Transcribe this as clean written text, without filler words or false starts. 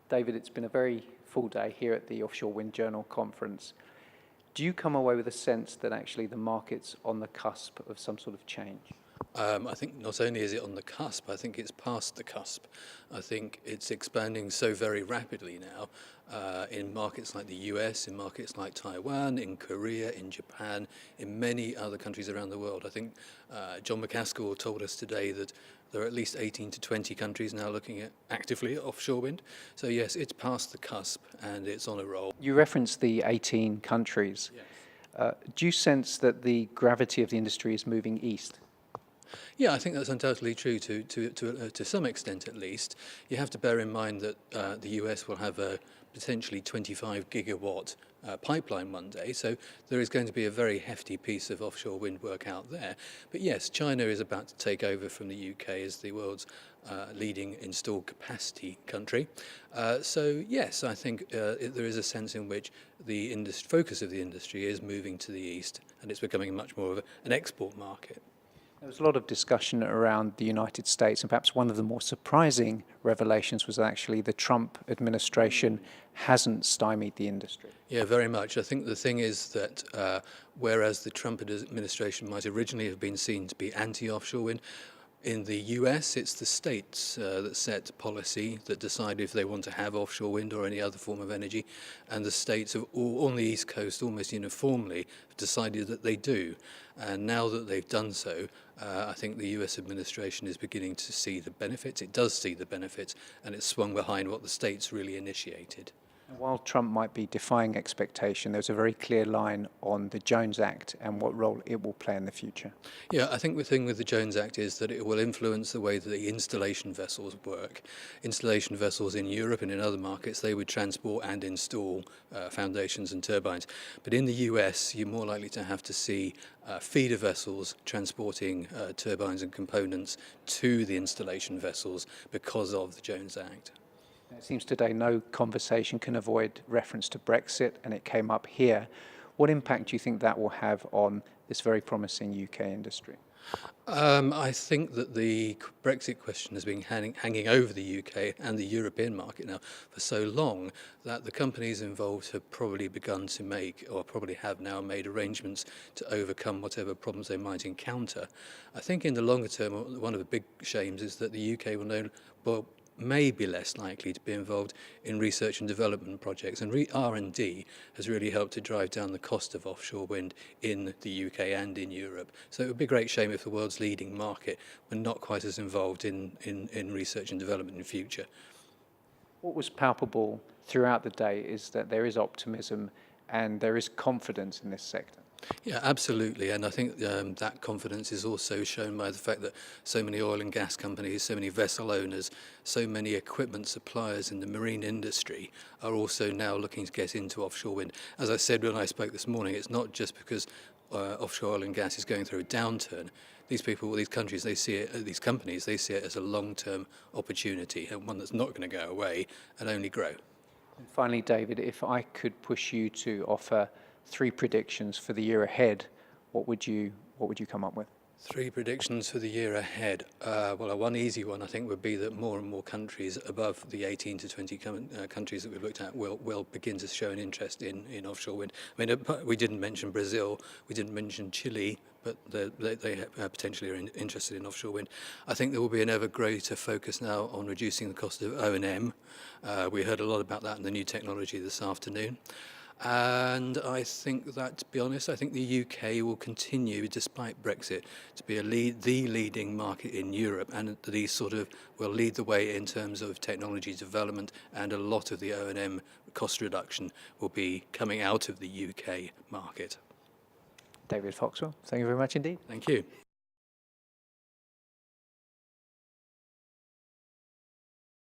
David, it's been a very full day here at the Offshore Wind Journal Conference. Do you come away with a sense that actually the market's on the cusp of some sort of change? I think not only is it on the cusp, I think it's past the cusp. I think it's expanding so very rapidly now in markets like the US, in markets like Taiwan, in Korea, in Japan, in many other countries around the world. I think John McCaskill told us today that there are at least 18 to 20 countries now looking at actively at offshore wind. So yes, it's past the cusp and it's on a roll. You referenced the 18 countries. Yes. Do you sense that the gravity of the industry is moving east? Yeah, I think that's undoubtedly true to some extent at least. You have to bear in mind that the US will have a potentially 25 gigawatt pipeline one day, so there is going to be a very hefty piece of offshore wind work out there. But yes, China is about to take over from the UK as the world's leading installed capacity country. So yes, I think there is a sense in which the focus of the industry is moving to the east, and it's becoming much more of an export market. There was a lot of discussion around the United States, and perhaps one of the more surprising revelations was actually the Trump administration hasn't stymied the industry. Yeah, very much. I think the thing is that whereas the Trump administration might originally have been seen to be anti-offshore wind, in the US, it's the states that set policy, that decide if they want to have offshore wind or any other form of energy, and the states have all, on the East Coast almost uniformly decided that they do. And now that they've done so, I think the US administration is beginning to see the benefits. It does see the benefits, and it's swung behind what the states really initiated. While Trump might be defying expectation, there's a very clear line on the Jones Act and what role it will play in the future. Yeah, I think the thing with the Jones Act is that it will influence the way that the installation vessels work. Installation vessels in Europe and in other markets, they would transport and install foundations and turbines. But in the US, you're more likely to have to see feeder vessels transporting turbines and components to the installation vessels because of the Jones Act. It seems today no conversation can avoid reference to Brexit, and it came up here. What impact do you think that will have on this very promising UK industry? I think that the Brexit question has been hanging over the UK and the European market now for so long that the companies involved have probably begun to make, or probably have now made, arrangements to overcome whatever problems they might encounter. I think in the longer term, one of the big shames is that the UK may be less likely to be involved in research and development projects, and R&D has really helped to drive down the cost of offshore wind in the UK and in Europe. So it would be a great shame if the world's leading market were not quite as involved in research and development in future. What was palpable throughout the day is that there is optimism and there is confidence in this sector. Yeah, absolutely, and I think that confidence is also shown by the fact that so many oil and gas companies, so many vessel owners, so many equipment suppliers in the marine industry are also now looking to get into offshore wind. As I said when I spoke this morning, it's not just because offshore oil and gas is going through a downturn. These people, these countries, they see it, these companies, they see it as a long-term opportunity, and one that's not going to go away and only grow. And finally, David, if I could push you to offer 3 predictions for the year ahead, what would you come up with? 3 predictions for the year ahead. Well, one easy one I think would be that more and more countries above the 18 to 20 countries that we've looked at will begin to show an interest in offshore wind. I mean, we didn't mention Brazil, we didn't mention Chile, but they potentially are interested in offshore wind. I think there will be an ever greater focus now on reducing the cost of O&M. We heard a lot about that in the new technology this afternoon. And I think that, to be honest, I think the UK will continue, despite Brexit, to be the leading market in Europe, and these sort of will lead the way in terms of technology development, and a lot of the O&M cost reduction will be coming out of the UK market. David Foxwell, thank you very much indeed. Thank you.